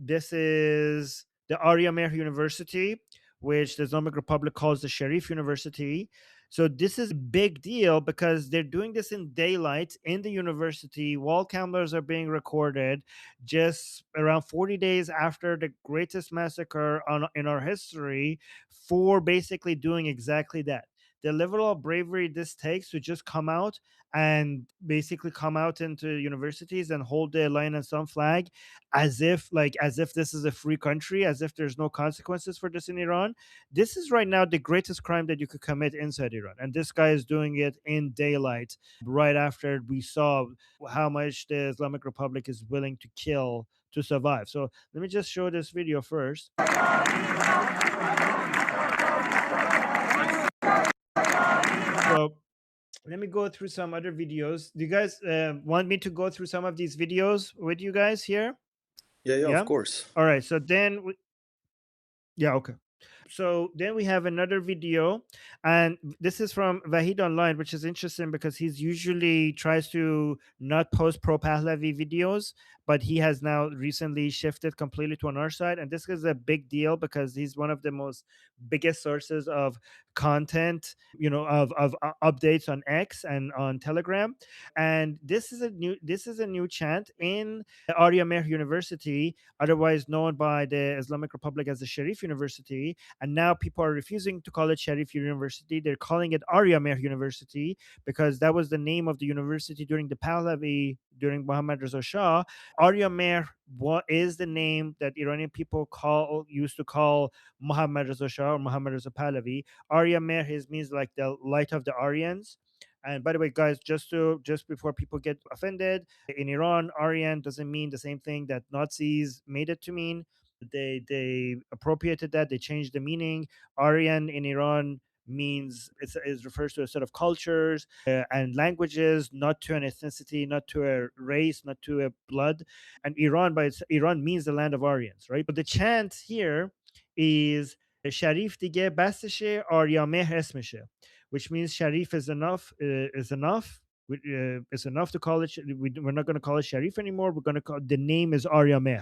this is the Aria Me University, which the Islamic Republic calls the Sharif University. So this is a big deal because they're doing this in daylight in the university. Wall cameras are being recorded just around 40 days after the greatest massacre in our history, for basically doing exactly that. The level of bravery this takes to just come out and basically come out into universities and hold the lion and sun flag, as if this is a free country, as if there's no consequences for this in Iran. This is right now the greatest crime that you could commit inside Iran, and this guy is doing it in daylight, right after we saw how much the Islamic Republic is willing to kill to survive. So let me just show this video first. So let me go through some other videos. Do you guys want me to go through some of these videos with you guys here? Yeah, of Yeah. course. All right. So then, yeah, okay. So then we have another video, and this is from Vahid Online, which is interesting because he's usually tries to not post pro Pahlavi videos, but he has now recently shifted completely to on our side, and this is a big deal because he's one of the most biggest sources of content, of updates on X and on Telegram. And this is a new chant in Aria Me University, otherwise known by the Islamic Republic as the Sharif University. And now people are refusing to call it Sharif University. They're calling it Aria Me University because that was the name of the university during the Pahlavi, during Muhammad Reza Shah. Aria Me is the name that Iranian people used to call Muhammad Reza Shah or Muhammad Reza Pahlavi. Aria Me means like the light of the Aryans. And by the way, guys, just before people get offended, in Iran, Aryan doesn't mean the same thing that Nazis made it to mean. They appropriated that. They changed the meaning. Aryan in Iran means it refers to a set of cultures and languages, not to an ethnicity, not to a race, not to a blood. And Iran means the land of Aryans, right? But the chant here is Sharif dige basteshe Arya Mehr esmeshe, which means Sharif is enough. Is enough. It's enough to call it. We're not going to call it Sharif anymore. We're going to call the name is Aria Me.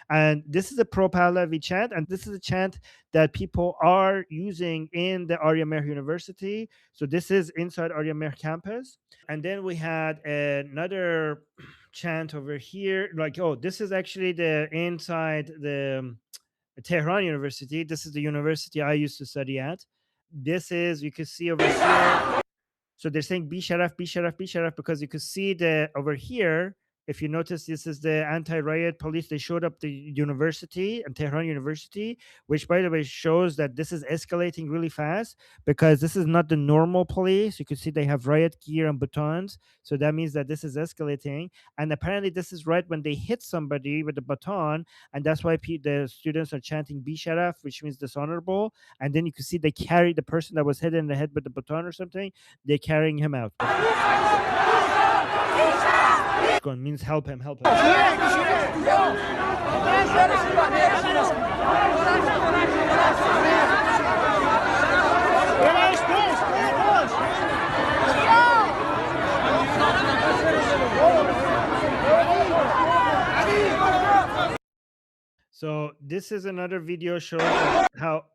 And this is a pro Pahlavi chant, and this is a chant that people are using in the Aria Me University. So this is inside Aria Me campus. And then we had another chant over here. Like, oh, this is actually the inside the Tehran University. This is the university I used to study at. This is, you can see over here. So they're saying be sharaf, be sharaf, be sharaf, because you could see the over here. If you notice, this is the anti-riot police. They showed up the university and Tehran University, which, by the way, shows that this is escalating really fast because this is not the normal police. You can see they have riot gear and batons. So that means that this is escalating. And apparently, this is right when they hit somebody with a baton. And that's why the students are chanting Bi Sharaf, which means dishonorable. And then you can see they carry the person that was hit in the head with the baton or something. They're carrying him out. Means help him, help him. So this is another video showing how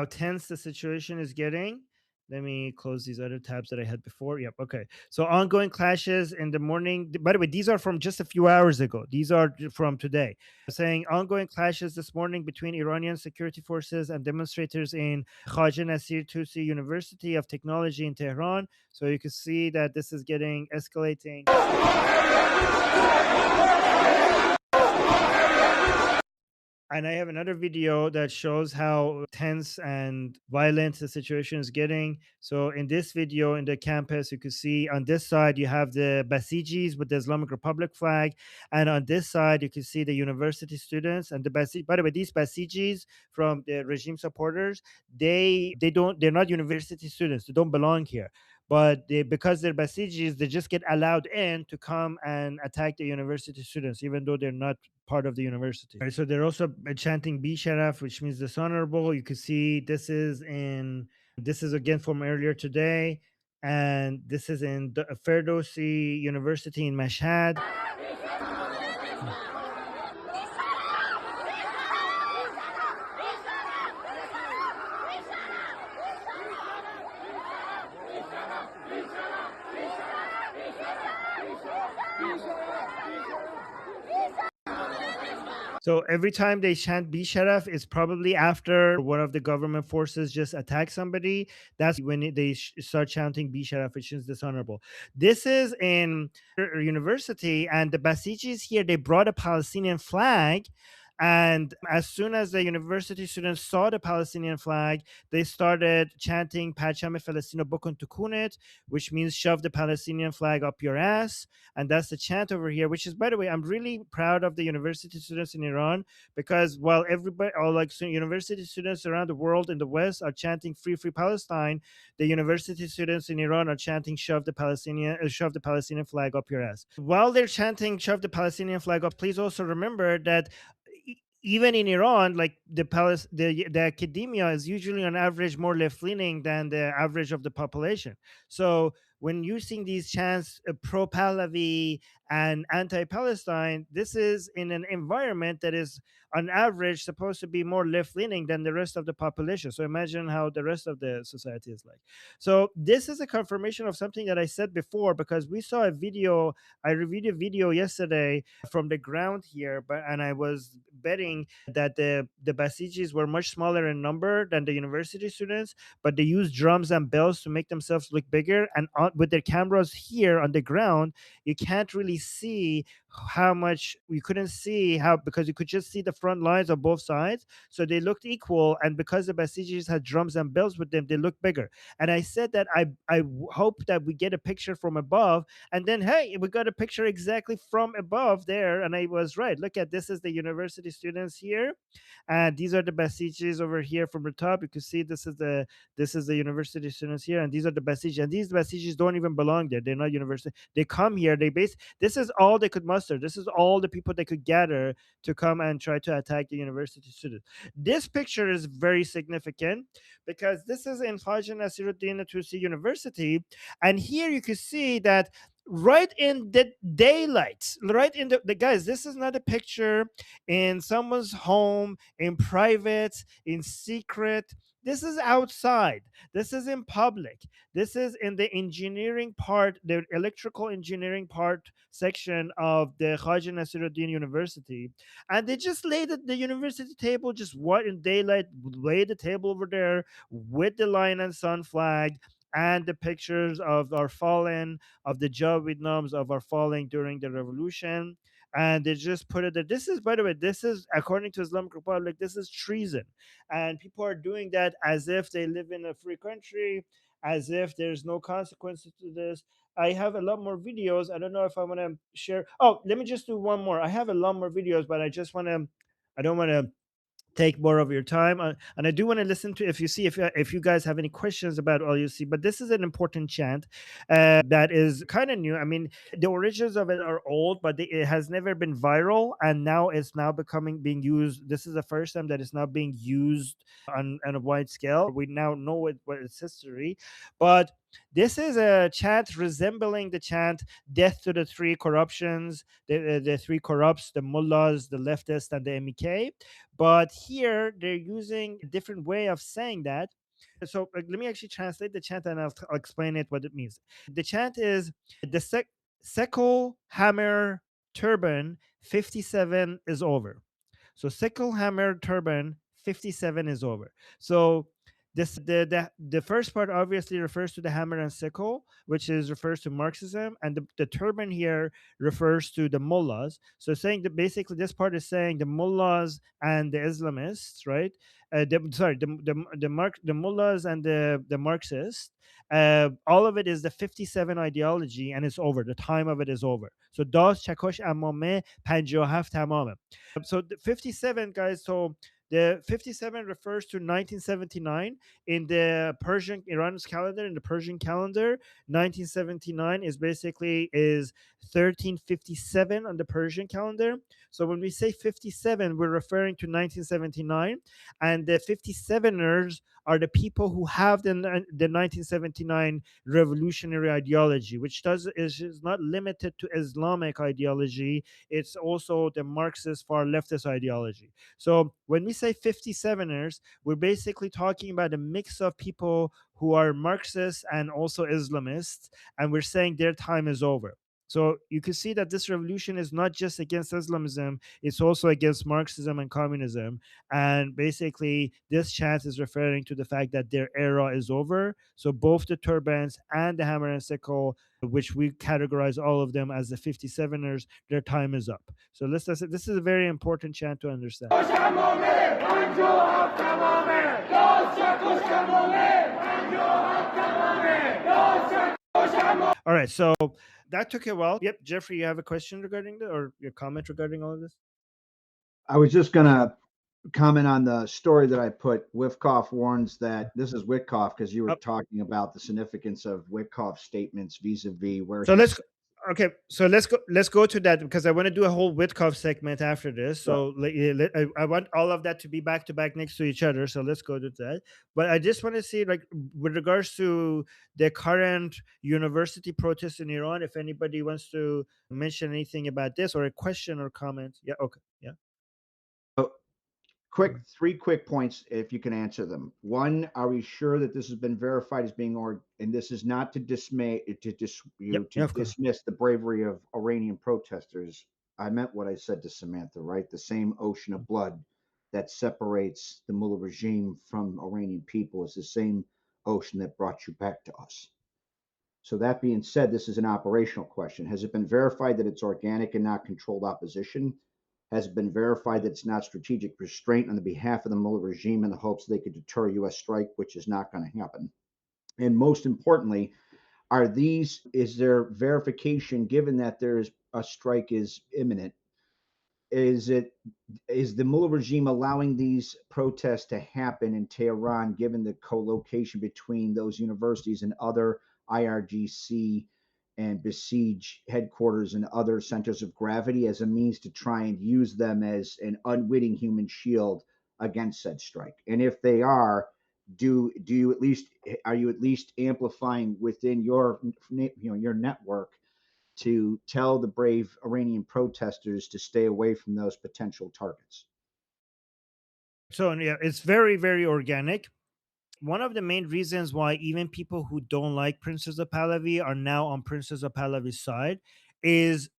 tense the situation is getting. Let me close these other tabs that I had before. Yep. Okay. So ongoing clashes in the morning. By the way, these are from just a few hours ago. These are from today. Saying ongoing clashes this morning between Iranian security forces and demonstrators in Khaja Nasir Tusi University of Technology in Tehran. So you can see that this is getting escalating. And I have another video that shows how tense and violent the situation is getting. So in this video in the campus, you can see on this side, you have the basijis with the Islamic Republic flag. And on this side, you can see the university students and the basij. By the way, these basijis from the regime supporters, they're not university students. They don't belong here. But because they're basijis, they just get allowed in to come and attack the university students, even though they're not part of the university. Right, so they're also chanting Bi Sharaf, which means dishonorable. You can see this is again from earlier today, and this is in Ferdowsi University in Mashhad. So every time they chant "Be Sharaf," it's probably after one of the government forces just attack somebody. That's when they start chanting "Be Sharaf," which is dishonorable. This is in university, and the Basijis here, they brought a Palestinian flag. And as soon as the university students saw the Palestinian flag, they started chanting "Pacham Falestino Bokun Tukunet," which means shove the Palestinian flag up your ass. And that's the chant over here, which is, by the way, I'm really proud of the university students in Iran, because while everybody, all like university students around the world in the West are chanting "Free, Free Palestine," the university students in Iran are chanting shove the Palestinian flag up your ass." While they're chanting "Shove the Palestinian flag up," please also remember that even in Iran, like the academia is usually on average more left leaning than the average of the population. So when using these chants pro Pahlavi and anti Palestine, this is in an environment that is on average supposed to be more left leaning than the rest of the population. So imagine how the rest of the society is like. So this is a confirmation of something that I said before, because we saw a video, I reviewed a video yesterday from the ground here, but and I was betting that the Basijis were much smaller in number than the university students, but they used drums and bells to make themselves look bigger. And with their cameras here on the ground, you can't really see how much, you couldn't see how, because you could just see the front lines on both sides. So they looked equal. And because the Basijis had drums and bells with them, they looked bigger. And I said that I hope that we get a picture from above. And then, hey, we got a picture exactly from above there. And I was right. Look at this, is the university students here. And these are the Basijis over here from the top. You can see this is the university students here, and these are the Basij. And these Basijis don't even belong there. They're not university. They come here. This is all they could muster. This is all the people they could gather to come and try to attack the university students. This picture is very significant because this is in Khaja Nasiruddin Tusi University. And here you can see that right in the daylight, right in the guys, this is not a picture in someone's home, in private, in secret. This is outside. This is in public. This is in the engineering part, the electrical engineering part section of the Khaja Nasiruddin University. And they just laid the university table, just what in daylight, laid the table over there with the lion and sun flag and the pictures of our fallen, of the Javidnams of our falling during the revolution. And they just put it there. This is, by the way, this is, according to Islamic Republic, this is treason. And people are doing that as if they live in a free country, as if there's no consequences to this. I have a lot more videos. I don't know if I want to share. Oh, let me just do one more. I have a lot more videos, but I don't want to take more of your time, and I do want to listen to, if you see, if you guys have any questions about all you see. But this is an important chant that is kind of new. I mean, the origins of it are old, but it has never been viral, and now it's now being used. This is the first time that it's now being used on a wide scale. We now know what its history. But this is a chant resembling the chant "Death to the three corruptions," the three corrupts, the mullahs, the leftists, and the MEK. But here they're using a different way of saying that. So let me actually translate the chant, and I'll explain it what it means. The chant is the Sickle, hammer, turban, 57 is over. So Sickle, hammer, turban, 57 is over. So this the first part obviously refers to the hammer and sickle, which is refers to Marxism, and the turban here refers to the mullahs. So saying that basically this part is saying the mullahs and the Islamists, right? The mullahs and the Marxists. All of it is the 57 ideology, and it's over. The time of it is over. So das chakosh amame 57 tamame. So the 57, guys. So the 57 refers to 1979 in the Persian Iran's calendar. In the Persian calendar, 1979 is basically is 1357 on the Persian calendar. So when we say 57, we're referring to 1979, and the 57ers are the people who have the 1979 revolutionary ideology, which is not limited to Islamic ideology. It's also the Marxist far leftist ideology. So when we say 57ers, we're basically talking about a mix of people who are Marxists and also Islamists, and we're saying their time is over. So you can see that this revolution is not just against Islamism, it's also against Marxism and communism. And basically, this chant is referring to the fact that their era is over. So both the turbans and the hammer and sickle, which we categorize all of them as the 57ers, their time is up. So listen, this is a very important chant to understand. All right, so that took a while. Yep, Jeffrey, you have a question regarding that or your comment regarding all of this? I was just going to comment on the story that I put. Witkoff warns that this is Witkoff because you were Oh, talking about the significance of Witkoff's statements vis-a-vis where so he let's said, okay. So let's go to that because I want to do a whole Witkov segment after this. "Look, So I want all of that to be back to back next to each other. So let's go to that. But I just want to see, like, with regards to the current university protests in Iran, if anybody wants to mention anything about this or a question or comment. Yeah. Okay. Yeah. oh, three quick points if you can answer them. One, are we sure that this has been verified as being and this is not to Yep. to Yeah. Of course. dismiss the bravery of Iranian protesters. I meant what I said to Samantha, right? The same ocean of blood that separates the mullah regime from Iranian people is the same ocean that brought you back to us. So that being said, this is an operational question. Has it been verified that it's organic and not controlled opposition? Has it been verified that it's not strategic restraint on the behalf of the Mullah regime in the hopes they could deter a U.S. strike, which is not going to happen? And most importantly, is there verification given that there is a strike is imminent? Is it is the Mullah regime allowing these protests to happen in Tehran, given the co-location between those universities and other IRGC and basij headquarters and other centers of gravity as a means to try and use them as an unwitting human shield against said strike? And if they are, do you at least are you at least amplifying within your network to tell the brave Iranian protesters to stay away from those potential targets? So yeah, it's very, very organic. One of the main reasons why even people who don't like Princess of Pahlavi are now on Princess of Pahlavi's side is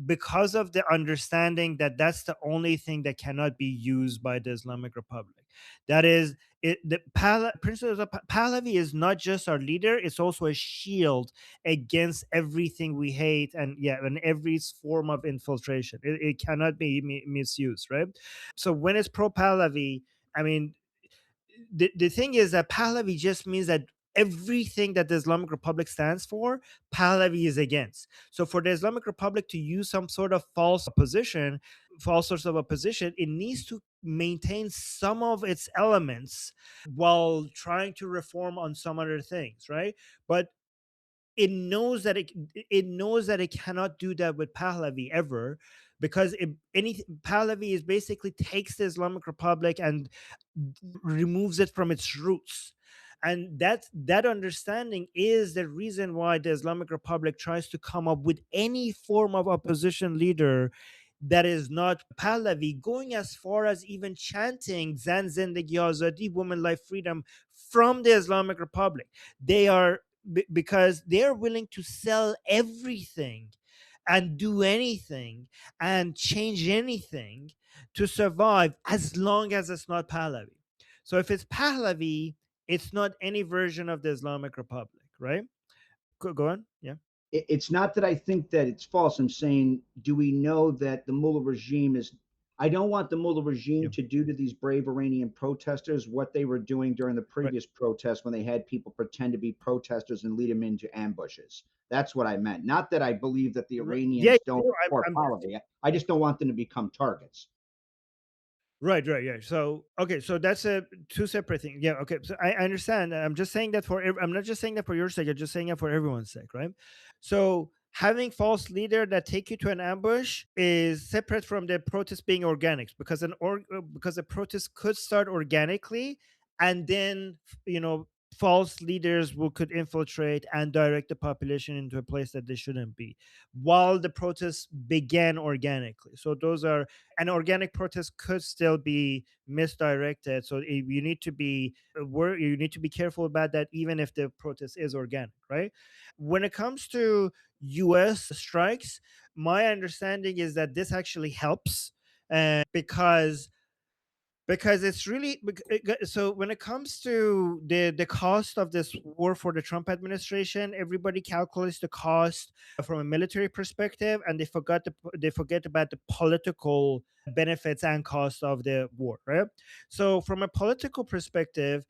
because of the understanding that that's the only thing that cannot be used by the Islamic Republic. That is, Princess of Pahlavi is not just our leader; it's also a shield against everything we hate and yeah, and every form of infiltration. It cannot be misused, right? So when it's pro Pahlavi, I mean, the thing is that Pahlavi just means that everything that the Islamic Republic stands for, Pahlavi is against. So for the Islamic Republic to use some sort of false source of opposition, it needs to maintain some of its elements while trying to reform on some other things, right? But it knows that it cannot do that with Pahlavi ever, because Pahlavi is basically takes the Islamic Republic and removes it from its roots. And that understanding is the reason why the Islamic Republic tries to come up with any form of opposition leader that is not Pahlavi, going as far as even chanting Zan Zindagi Azadi, woman life freedom, from the Islamic Republic. They are because they're willing to sell everything and do anything and change anything to survive as long as it's not Pahlavi. So if it's Pahlavi, it's not any version of the Islamic Republic, right? Go on. Yeah. It's not that I think that it's false. I'm saying, do we know that the Mullah regime is? I don't want the Mullah regime Yeah. to do to these brave Iranian protesters what they were doing during the Right. previous protests when they had people pretend to be protesters and lead them into ambushes. That's what I meant. Not that I believe that the Yeah. Iranians don't No, support I'm Pahlavi. I just don't want them to become targets. Right, right, yeah. So, okay, so that's a two separate things. Yeah, okay. So I understand. I'm just saying that I'm not just saying that for your sake. I'm just saying it for everyone's sake, right? So having false leader that take you to an ambush is separate from the protest being organic, because because a protest could start organically and then false leaders who could infiltrate and direct the population into a place that they shouldn't be, while the protests began organically. So those are, an organic protest could still be misdirected. So you need to be you need to be careful about that, even if the protest is organic, right? When it comes to US strikes, my understanding is that this actually helps, because it's really so when it comes to the cost of this war for the Trump administration, everybody calculates the cost from a military perspective, and they forget about the political benefits and cost of the war, right? So from a political perspective,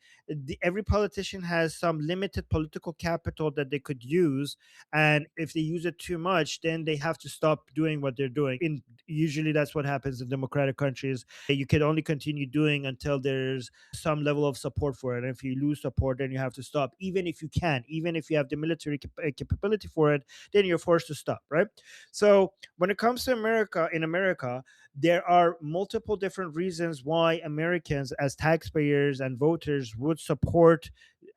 every politician has some limited political capital that they could use, and if they use it too much, then they have to stop doing what they're doing. In Usually that's what happens in democratic countries. You can only continue doing until there's some level of support for it. And if you lose support, then you have to stop. Even if you can, even if you have the military capability for it, then you're forced to stop, right? So when it comes to America, in America, there are multiple different reasons why Americans, as taxpayers and voters, would support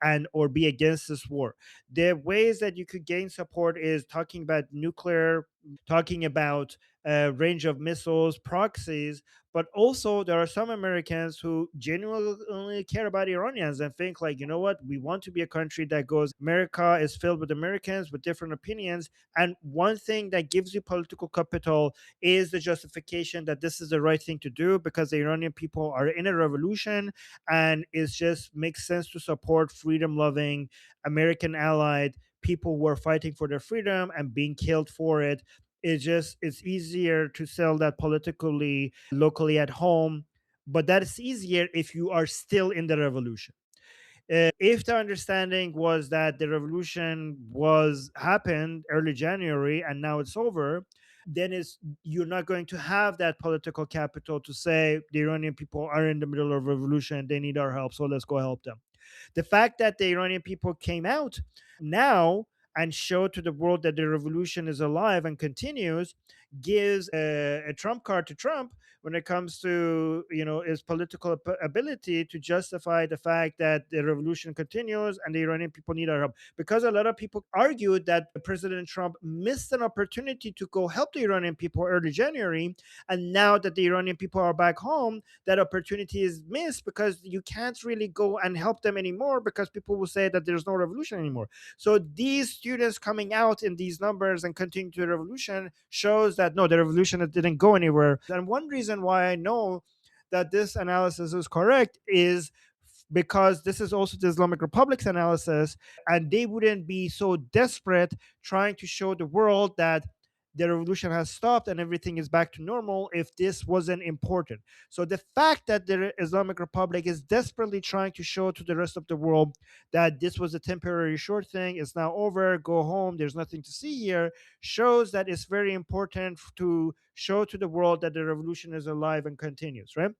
and or be against this war. The ways that you could gain support is talking about nuclear, talking about range of missiles, proxies, but also there are some Americans who genuinely care about Iranians and think like, you know what, we want to be a country that goes, America is filled with Americans with different opinions. And one thing that gives you political capital is the justification that this is the right thing to do because the Iranian people are in a revolution, and it just makes sense to support freedom loving American allied people who are fighting for their freedom and being killed for it. It's easier to sell that politically locally at home, but that is easier if you are still in the revolution. If the understanding was that the revolution was happened early January and now it's over, then it's you're not going to have that political capital to say the Iranian people are in the middle of a revolution, they need our help, so let's go help them. The fact that the Iranian people came out now and showed to the world that the revolution is alive and continues gives a trump card to Trump when it comes to his political ability to justify the fact that the revolution continues and the Iranian people need our help. Because a lot of people argued that President Trump missed an opportunity to go help the Iranian people early January, and now that the Iranian people are back home, that opportunity is missed because you can't really go and help them anymore because people will say that there's no revolution anymore. So these students coming out in these numbers and continuing to the revolution shows that no, the revolution didn't go anywhere. And one reason why I know that this analysis is correct is because this is also the Islamic Republic's analysis, and they wouldn't be so desperate trying to show the world that the revolution has stopped and everything is back to normal if this wasn't important. So the fact that the Islamic Republic is desperately trying to show to the rest of the world that this was a temporary short thing, it's now over, go home, there's nothing to see here, shows that it's very important to show to the world that the revolution is alive and continues, right?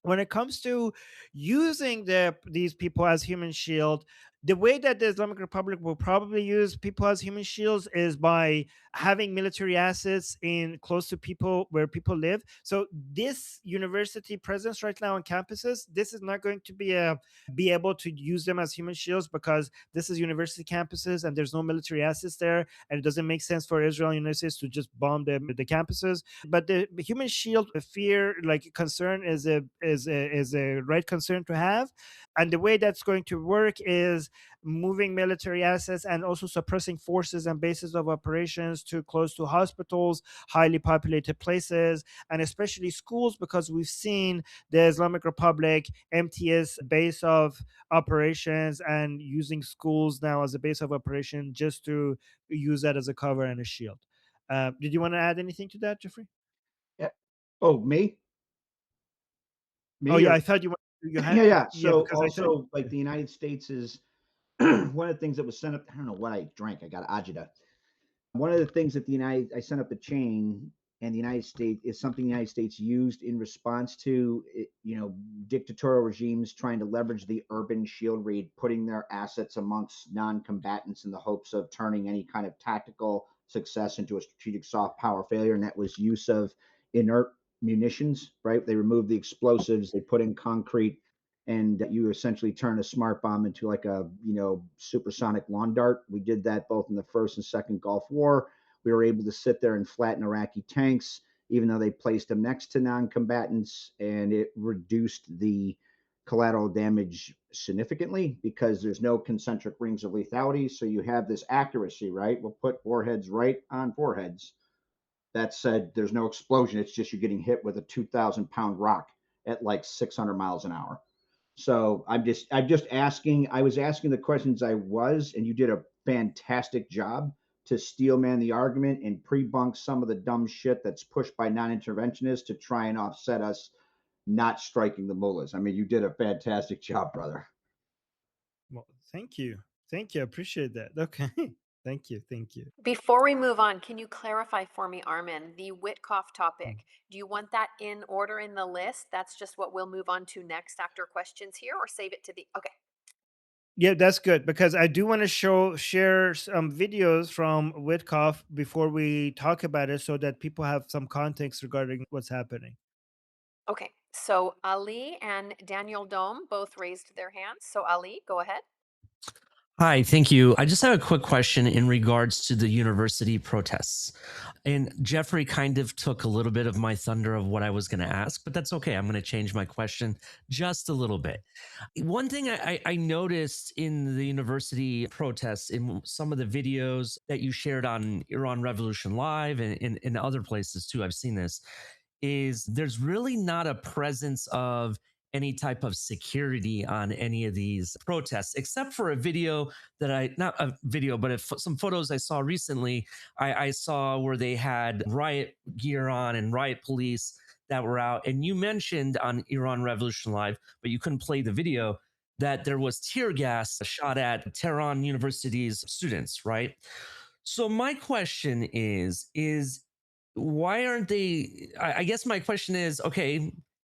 When it comes to using these people as human shield, the way that the Islamic Republic will probably use people as human shields is by having military assets in close to people where people live. So this university presence right now on campuses, this is not going to be able to use them as human shields because this is university campuses and there's no military assets there, and it doesn't make sense for Israel and United States to just bomb the campuses. But the human shield fear, like concern, is a right concern to have. And the way that's going to work is moving military assets and also suppressing forces and bases of operations to close to hospitals, highly populated places, and especially schools, because we've seen the Islamic Republic MTS base of operations and using schools now as a base of operation just to use that as a cover and a shield. Did you want to add anything to that, Jeffrey? Yeah. Oh, me? Oh Me yeah, or I thought you had, yeah, yeah. yeah, So because I thought. also like the United States is one of the things that was sent up. I don't know what I drank. I got agita. One of the things that I sent up the chain, and the United States is something the United States used in response to dictatorial regimes trying to leverage the urban shield raid, putting their assets amongst non-combatants in the hopes of turning any kind of tactical success into a strategic soft power failure, and that was use of inert munitions. Right? They removed the explosives, they put in concrete, and you essentially turn a smart bomb into like a supersonic lawn dart. We did that both in the first and second Gulf War. We were able to sit there and flatten Iraqi tanks, even though they placed them next to non-combatants, and it reduced the collateral damage significantly because there's no concentric rings of lethality. So you have this accuracy, right? We'll put warheads right on foreheads. That said, there's no explosion. It's just you're getting hit with a 2,000-pound rock at like 600 miles an hour. So I'm just asking. I was asking the questions I was, and you did a fantastic job to steelman the argument and pre-bunk some of the dumb shit that's pushed by non-interventionists to try and offset us not striking the mullahs. I mean, you did a fantastic job, brother. Well, thank you. Thank you. I appreciate that. Okay. Thank you. Thank you. Before we move on, can you clarify for me, Armin, the Witkoff topic? Do you want that in order in the list? That's just what we'll move on to next after questions here, or save it to the, okay. Yeah, that's good because I do want to share some videos from Witkoff before we talk about it so that people have some context regarding what's happening. Okay, so Ali and Daniel Dome both raised their hands. So Ali, go ahead. Hi, thank you. I just have a quick question in regards to the university protests. And Jeffrey kind of took a little bit of my thunder of what I was going to ask, but that's okay. I'm going to change my question just a little bit. One thing I noticed in the university protests, in some of the videos that you shared on Iran Revolution Live and in other places too, I've seen this, is there's really not a presence of any type of security on any of these protests, except for a video that not a video, but some photos I saw recently. I saw where they had riot gear on and riot police that were out. And you mentioned on Iran Revolution Live, but you couldn't play the video, that there was tear gas shot at Tehran University's students, right? So my question is why aren't they? I guess my question is, okay,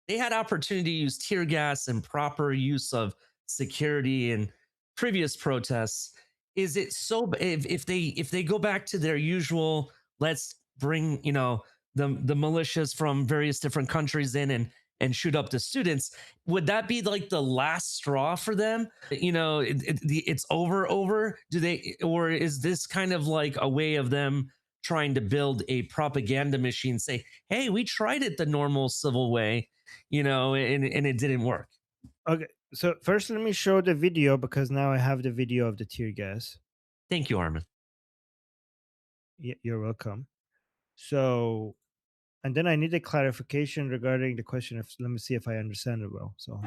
they had opportunity to use tear gas and proper use of security in previous protests. Is it so if they go back to their usual, let's bring the militias from various different countries in and shoot up the students, would that be like the last straw for them? It's over. Do they, or is this kind of like a way of them trying to build a propaganda machine, say, hey, we tried it the normal civil way, and it didn't work? Okay. So first, let me show the video because now I have the video of the tear gas. Thank you, Armin. You're welcome. So, and then I need a clarification regarding the question. Let me see if I understand it well. So,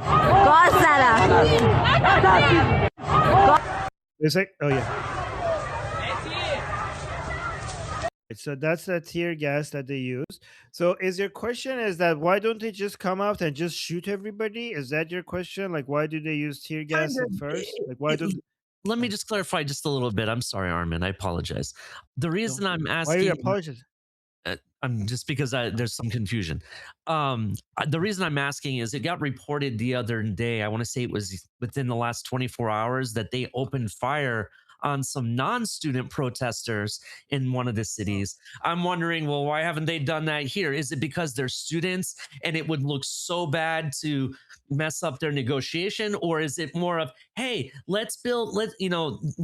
it's like, oh yeah. So that's the tear gas that they use. So is your question is that why don't they just come out and just shoot everybody? Is that your question? Like why do they use tear gas at first? Like why don't Let me oh, just clarify just a little bit. I'm sorry, Armin. I apologize. The reason I'm why are you asking, apologizing? I'm just because there's some confusion. The reason I'm asking is it got reported the other day. I want to say it was within the last 24 hours that they opened fire on some non-student protesters in one of the cities. I'm wondering, well, why haven't they done that here? Is it because they're students and it would look so bad to mess up their negotiation, or is it more of, hey, we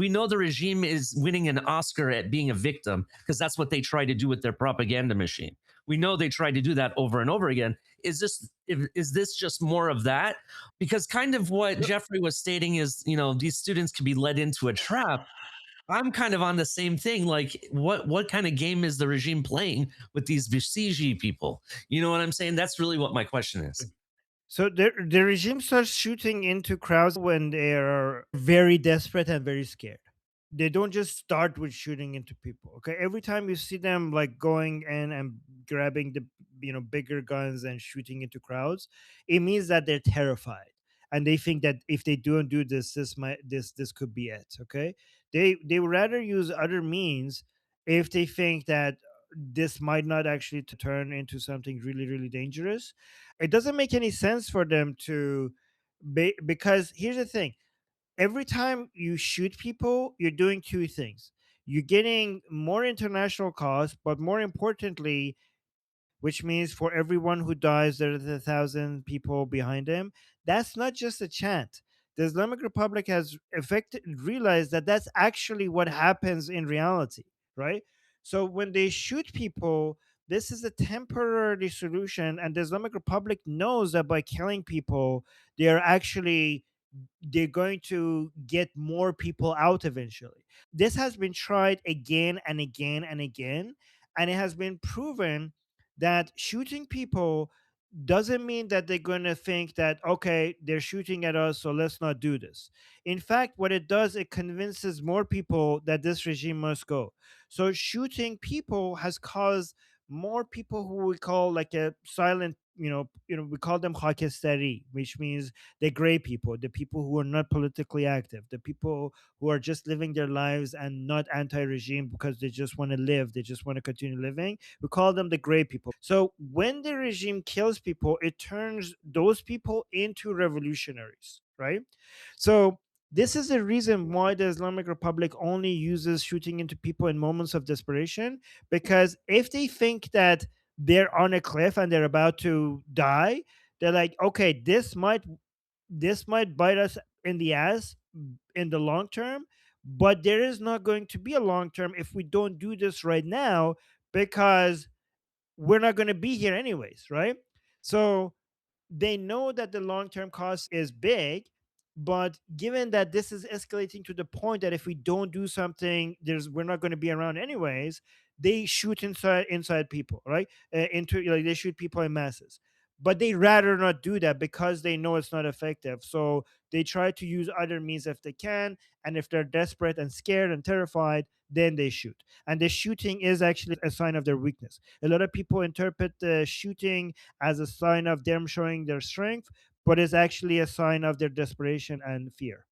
know the regime is winning an Oscar at being a victim because that's what they try to do with their propaganda machine. We know they try to do that over and over again. Is this just more of that? Because kind of what Jeffrey was stating is, these students can be led into a trap. I'm kind of on the same thing. Like, what kind of game is the regime playing with these basij people? You know what I'm saying? That's really what my question is. So the regime starts shooting into crowds when they are very desperate and very scared. They don't just start with shooting into people. Okay, every time you see them like going in and grabbing the bigger guns and shooting into crowds, it means that they're terrified and they think that if they don't do this, this could be it. Okay, they would rather use other means if they think that this might not actually to turn into something really really dangerous. It doesn't make any sense for them to because here's the thing, every time you shoot people, you're doing two things. You're getting more international costs, but more importantly, which means for everyone who dies, there's 1,000 people behind him. That's not just a chant. The Islamic Republic has realized that that's actually what happens in reality, right? So when they shoot people, this is a temporary solution, and the Islamic Republic knows that by killing people, they're going to get more people out eventually. This has been tried again and again and again, and it has been proven that shooting people doesn't mean that they're going to think that, okay, they're shooting at us, so let's not do this. In fact, what it does, it convinces more people that this regime must go. So shooting people has caused more people who we call like a silent, we call them khakestari, which means the gray people, the people who are not politically active, the people who are just living their lives and not anti-regime because they just want to live, they just want to continue living. We call them the gray people. So when the regime kills people, it turns those people into revolutionaries, right? So this is the reason why the Islamic Republic only uses shooting into people in moments of desperation, because if they think that they're on a cliff and they're about to die, they're like, okay, this might bite us in the ass in the long term, but there is not going to be a long term if we don't do this right now, because we're not going to be here anyways, right? So they know that the long term cost is big, but given that this is escalating to the point that if we don't do something, we're not going to be around anyways, they shoot inside people, right? Into like they shoot people in masses. But they rather not do that because they know it's not effective. So they try to use other means if they can, and if they're desperate and scared and terrified, then they shoot. And the shooting is actually a sign of their weakness. A lot of people interpret the shooting as a sign of them showing their strength, but it's actually a sign of their desperation and fear.